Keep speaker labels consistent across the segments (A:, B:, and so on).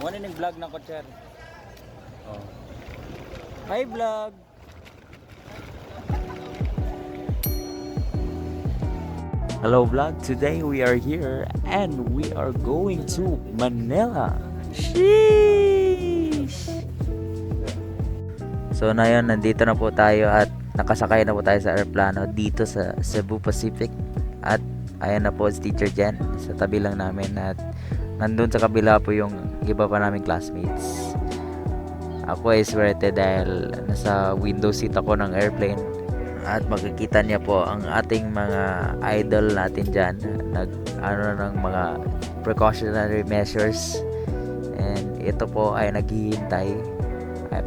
A: Muna ning vlog na ko, sir. Oh. Hi, vlog. Hello, vlog. Today we are here and we are going to Manila. Sheesh! So na yun, nandito na po tayo at nakasakay na po tayo sa aeroplano dito sa Cebu Pacific. At ayan na po si Teacher Jen sa tabi lang namin at nandun sa kabila po yung iba pa naming classmates. Ako ay swerte dahil nasa window seat ako ng airplane at makikita niya po ang ating mga idol natin dyan ng mga precautionary measures, and ito po ay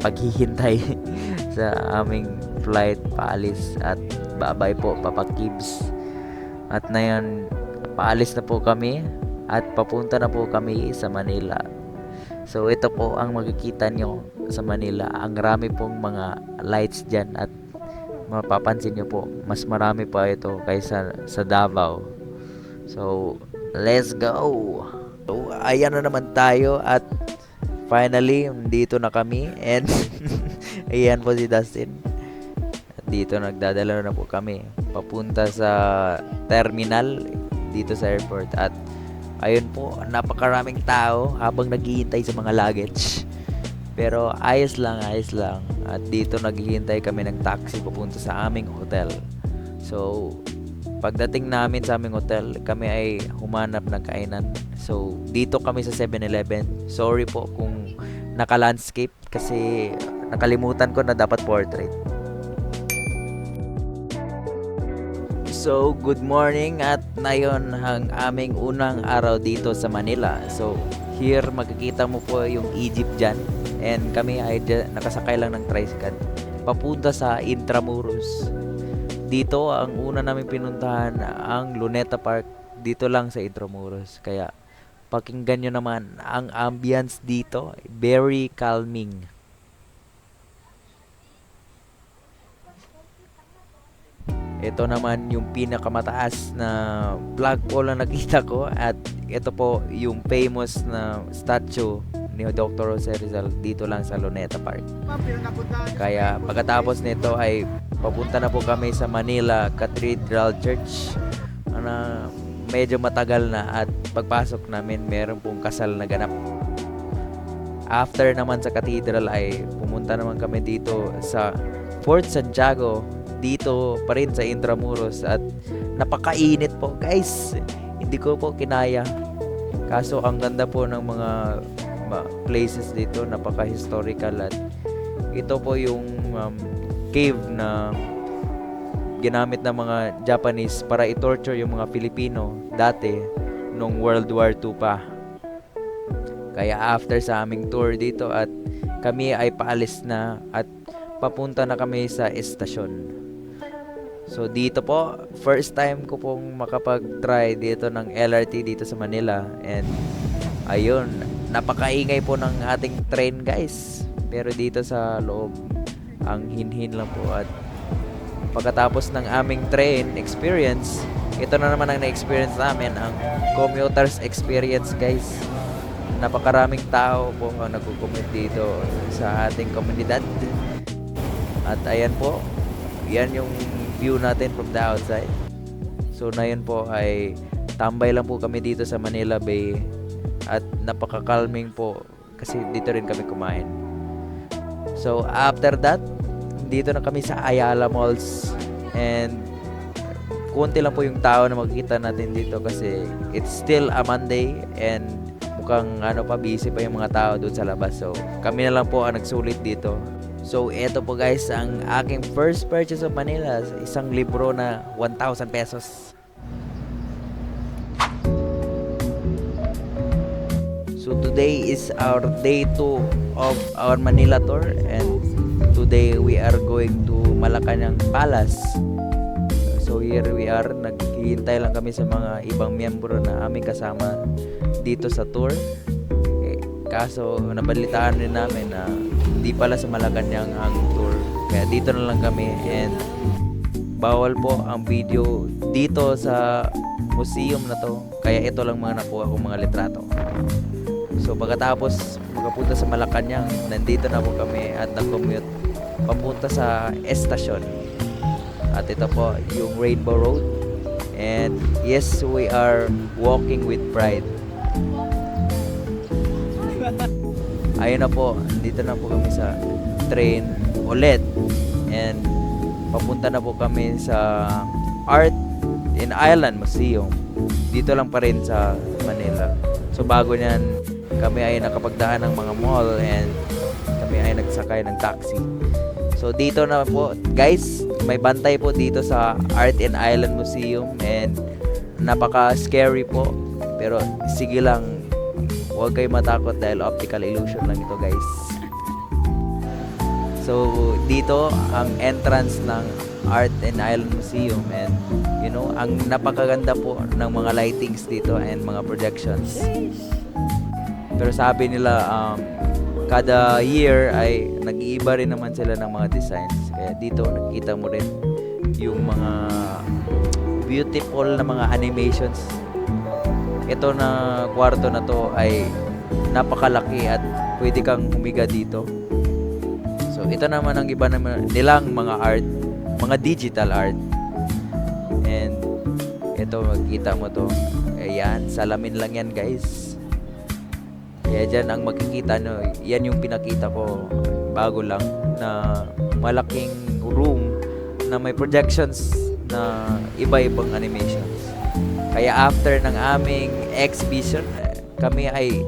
A: paghihintay sa aming flight paalis at babay po papakibs. At na yun, paalis na po kami at papunta na po kami sa Manila. So ito po ang makikita nyo sa Manila. Ang rami pong mga lights dyan at mapapansin nyo po, mas marami pa ito kaysa sa Davao. So let's go! So ayan na naman tayo at finally dito na kami and ayan po si Dustin. At dito nagdadala na po kami papunta sa terminal dito sa airport. At ayun po, napakaraming tao habang naghihintay sa mga luggage. Pero ayos lang. At dito naghihintay kami ng taxi papunta sa aming hotel. So pagdating namin sa aming hotel, kami ay humanap ng kainan. So dito kami sa 7-Eleven. Sorry po kung naka-landscape kasi nakalimutan ko na dapat portrait. So, good morning at nayon ang aming unang araw dito sa Manila. So, here makikita mo po yung Egypt dyan. And kami ay nakasakay lang ng tricycle papunta sa Intramuros. Dito, ang una namin pinuntahan ang Luneta Park. Dito lang sa Intramuros. Kaya, pakinggan nyo naman ang ambience dito. Very calming. Ito naman yung pinakamataas na flagpole na nakita ko at ito po yung famous na statue ni Dr. Jose Rizal dito lang sa Luneta Park. Kaya pagkatapos nito ay papunta na po kami sa Manila Cathedral Church na medyo matagal na at pagpasok namin meron pong kasal na ganap. After naman sa cathedral ay pumunta naman kami dito sa Fort Santiago dito pa rin sa Intramuros at napakainit po guys, hindi ko po kinaya, kaso ang ganda po ng mga places dito, napaka-historical. At ito po yung cave na ginamit ng mga Japanese para i-torture yung mga Filipino dati nung World War II pa. Kaya after sa aming tour dito at kami ay paalis na at papunta na kami sa estasyon. So dito po, first time ko pong makapag-try dito ng LRT dito sa Manila. And ayun, napakaingay po ng ating train guys. Pero dito sa loob, ang hinhin lang po. At pagkatapos ng aming train experience, ito na naman ang na-experience namin, ang commuter's experience guys. Napakaraming tao po ang nagko-commute dito sa ating komunidad. At ayan po, yan yung view natin from the outside. So na yun po ay tambay lang po kami dito sa Manila Bay at napaka-calming po kasi dito rin kami kumain. So after that, dito na kami sa Ayala Malls and konti lang po yung tao na makikita natin dito kasi it's still a Monday and mukhang busy pa yung mga tao doon sa labas. So kami na lang po ang nagsulit dito. So, eto po guys, ang aking first purchase of Manila. Isang libro na 1,000 pesos. So, today is our day 2 of our Manila tour. And today, we are going to Malacanang Palace. So, here we are. Naghihintay lang kami sa mga ibang miyembro na aming kasama dito sa tour. Kaso, nabalitaan din namin na di pala sa Malacanang ang tour. Kaya dito na lang kami and bawal po ang video dito sa museum na to. Kaya ito lang mga nakuha kong mga litrato. So pagkatapos makapunta sa Malacanang, nandito na po kami at nag-commute papunta sa estasyon. At ito po yung Rainbow Road. And yes, we are walking with pride. Ayun na po, dito na po kami sa train ulit. And papunta na po kami sa Art and Island Museum. Dito lang pa rin sa Manila. So bago niyan, kami ay nakapagdaan ng mga mall and kami ay nagsakay ng taxi. So dito na po, guys, may bantay po dito sa Art and Island Museum and napaka-scary po. Pero sige lang, huwag kayo matakot dahil optical illusion lang ito, guys. So dito ang entrance ng Art and Island Museum and you know, ang napakaganda po ng mga lightings dito and mga projections. Pero sabi nila kada year ay nag-iiba rin naman sila ng mga designs. Kaya dito nakita mo rin yung mga beautiful na mga animations. Ito na kwarto na to ay napakalaki at pwede kang humiga dito. So ito naman ang iba naman nilang mga art, mga digital art. And ito makikita mo to. Ayan, salamin lang yan, guys. Kaya dyan ang makikita nyo, yan yung pinakita ko bago lang na malaking room na may projections na iba-ibang animations. Kaya after ng aming exhibition, kami ay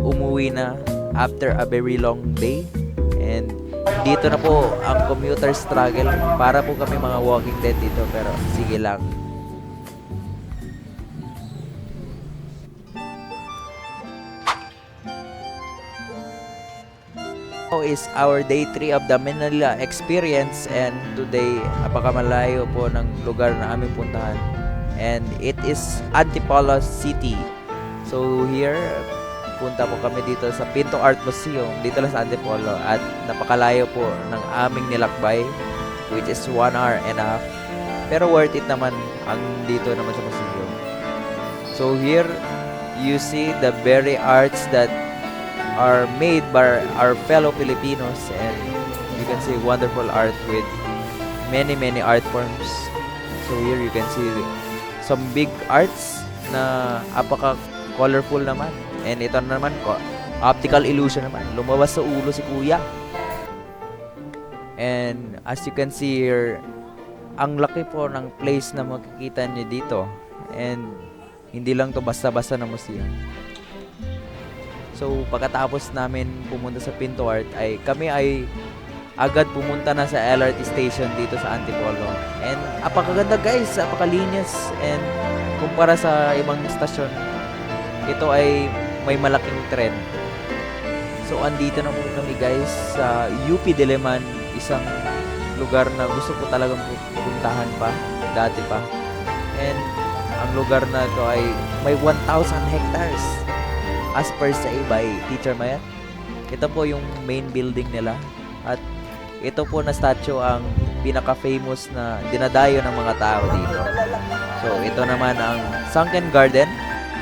A: umuwi na after a very long day. And dito na po ang commuter struggle. Para po kami mga walking dead dito, pero sige lang. Is our day 3 of the Manila experience, and today napakamalayo po ng lugar na aming puntahan, and it is Antipolo City. So here punta po kami dito sa Pinto Art Museum dito lang sa Antipolo at napakalayo po ng aming nilakbay, which is 1 hour and a half, pero worth it naman ang dito naman sa museum. So here you see the very arts that are made by our fellow Filipinos, and you can see wonderful art with many art forms. So here you can see some big arts na apaka colorful naman, and ito naman ko optical illusion naman, lumabas sa ulo si kuya. And as you can see here, ang laki po ng place na makikita niyo dito, and hindi lang to basta-basta na museum. So pagkatapos namin pumunta sa Pinto Art ay kami ay agad pumunta na sa LRT station dito sa Antipolo. And apakaganda, guys, apakalinis, and kumpara sa ibang stasyon, ito ay may malaking tren. So andito na po kami, guys, sa UP Diliman, isang lugar na gusto ko talagang pupuntahan pa dati pa. And ang lugar na ito ay may 1,000 hectares. As per say by Teacher Mayan. Ito po yung main building nila. At ito po na statue ang pinaka-famous na dinadayo ng mga tao dito. So ito naman ang Sunken Garden.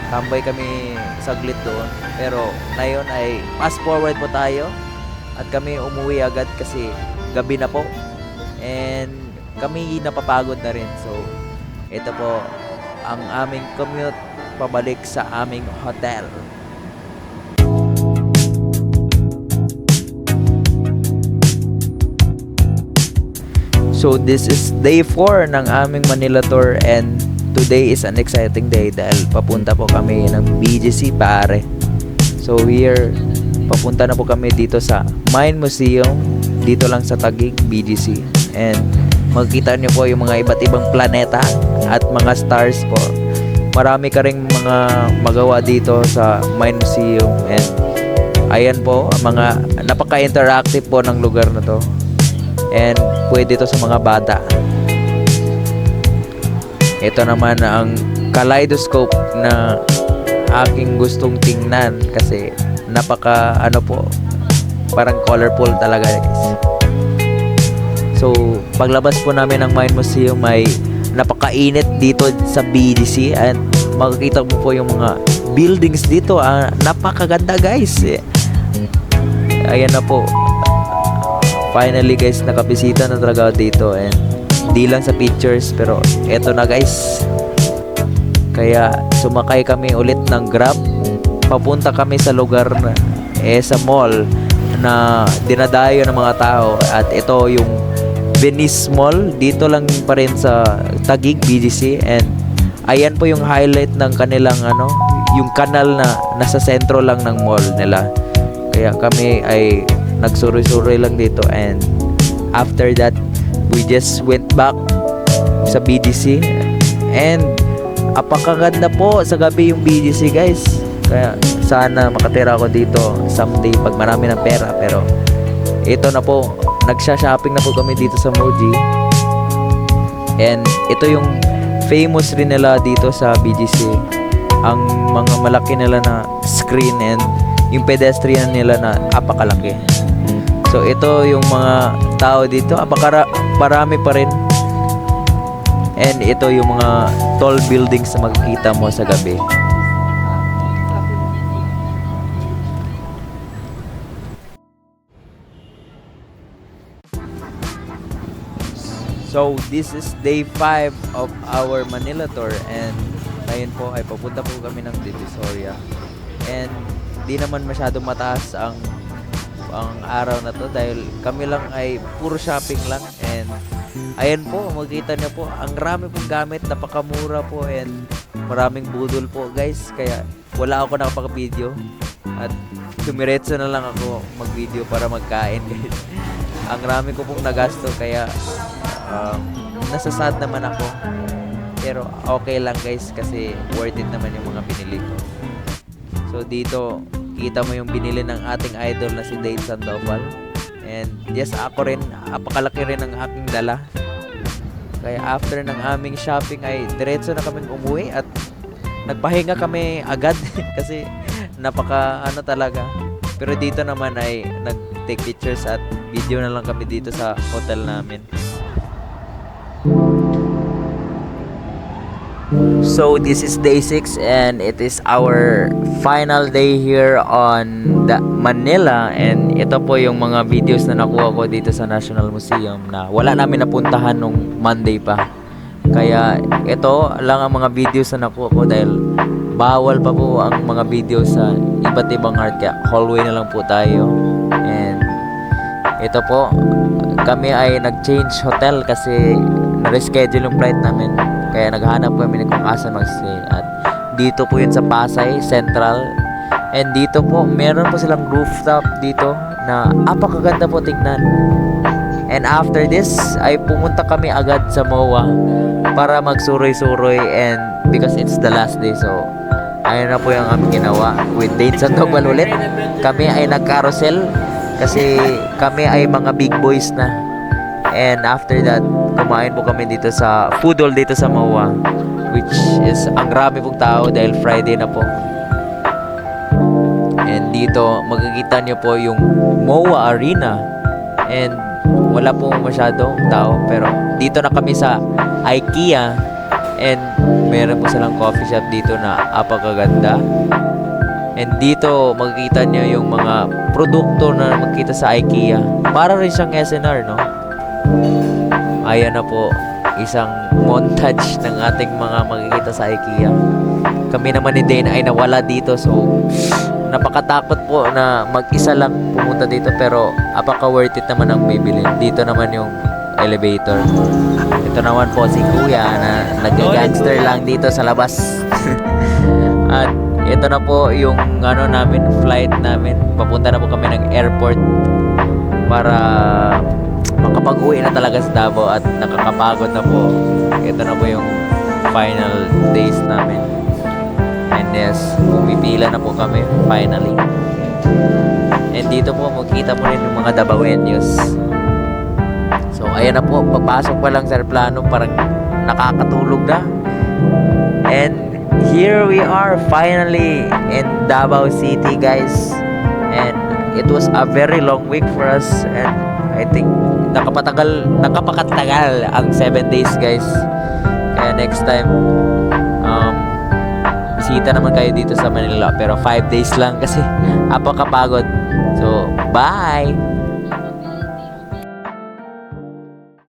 A: Tambay kami saglit doon. Pero ngayon ay fast forward po tayo. At kami umuwi agad kasi gabi na po. And kami napapagod na rin. So ito po ang aming commute pabalik sa aming hotel. So this is day 4 ng aming Manila tour, and today is an exciting day dahil papunta po kami ng BGC, pare. So here, papunta na po kami dito sa Mine Museum, dito lang sa Taguig, BGC. And makikita nyo po yung mga iba't ibang planeta at mga stars po. Marami ka ring mga magawa dito sa Mine Museum, and ayan po, mga napaka-interactive po ng lugar na to. And pwede ito sa mga bata. Ito naman ang kaleidoscope na aking gustong tingnan kasi napaka parang colorful talaga, guys. So paglabas po namin ng Mine Museum ay napakainit dito sa BGC, and makikita mo po yung mga buildings dito. Napakaganda guys. Ayan na po. Finally guys, nakabisita na talaga ako dito, and di lang sa pictures, pero eto na guys. Kaya sumakay kami ulit ng Grab. Papunta kami sa lugar na sa mall na dinadayo ng mga tao, at ito yung Venice Mall. Dito lang pa rin sa Taguig, BGC, and ayan po yung highlight ng kanilang yung kanal na nasa sentro lang ng mall nila. Kaya kami ay nagsuroy-suroy lang dito, and after that we just went back sa BGC, and apakaganda po sa gabi yung BGC guys. Kaya sana makatira ako dito someday pag marami ng pera. Pero ito na po, nagsha-shopping na po kami dito sa Muji, and ito yung famous rin nila dito sa BGC, ang mga malaki nila na screen and yung pedestrian nila na apakalaki. So ito yung mga tao dito, marami pa rin. And ito yung mga tall buildings na makikita mo sa gabi. So this is day 5 of our Manila tour, and ngayon po ay papunta po kami ng Divisoria. And di naman masyadong mataas ang araw na to dahil kami lang ay puro shopping lang, and ayan po, makikita niyo po ang rami pong gamit, napakamura po, and maraming budol po guys. Kaya wala ako nakapag-video at dumiretso na lang ako mag-video para magkain guys. Ang rami ko pong nagasto, kaya nasasad naman ako, pero okay lang guys kasi worth it naman yung mga binili ko. So dito kita mo yung binili ng ating idol na si Dave Sandoval, and yes, ako rin, apakalaki rin ang aking dala. Kaya after ng aming shopping ay diretso na kaming umuwi, at nagpahinga kami agad kasi napaka talaga. Pero dito naman ay nag-take pictures at video na lang kami dito sa hotel namin. So this is day 6, and it is our final day here on the Manila, and ito po yung mga videos na nakuha ko dito sa National Museum na wala namin napuntahan nung Monday pa. Kaya ito lang ang mga videos na nakuha ko dahil bawal pa po ang mga video sa iba't ibang art, kaya hallway na lang po tayo. And ito po, kami ay nag-change hotel kasi na-reschedule yung flight namin. Kaya naghanap kami kung asan mag-stay. At dito po yun sa Pasay Central. And dito po, meron po silang rooftop dito na apakaganda po tignan. And after this, ay pumunta kami agad sa MOA para magsuroy-suroy, and because it's the last day. So, ayun na po yung aming ginawa. With Dave Sandoval ulit, kami ay nag-carousel kasi kami ay mga big boys na. And after that, kumain po kami dito sa food hall dito sa MOA, which is ang grabe pong tao dahil Friday na po. And dito makikita nyo po yung MOA Arena, and wala po masyadong tao, pero dito na kami sa IKEA, and meron po silang coffee shop dito na apakaganda. And dito makikita nyo yung mga produkto na makikita sa IKEA, para rin siyang SNR, no? Ayan na po, isang montage ng ating mga makikita sa IKEA. Kami naman ni Dane ay nawala dito, so napakatakot po na mag-isa lang pumunta dito, pero apaka worth it naman ang bibili. Dito naman yung elevator. Ito naman po si Kuya na nag-gangster lang dito sa labas. At ito na po yung namin, flight namin. Papunta na po kami ng airport para makapag-uwi na talaga sa Davao, at nakakapagod na po. Ito na po yung final days namin. And yes, pumipila na po kami finally. And dito po makita mo rin yung mga Davaoenos. So ayan na po, pagpasok pa lang sa aeroplano parang nakakatulog na. And here we are finally in Davao City guys. And it was a very long week for us, and I think nakapakatagal ang 7 days guys. Kaya next time bumisita naman kayo dito sa Manila. Pero 5 days lang kasi apakapagod. So, bye!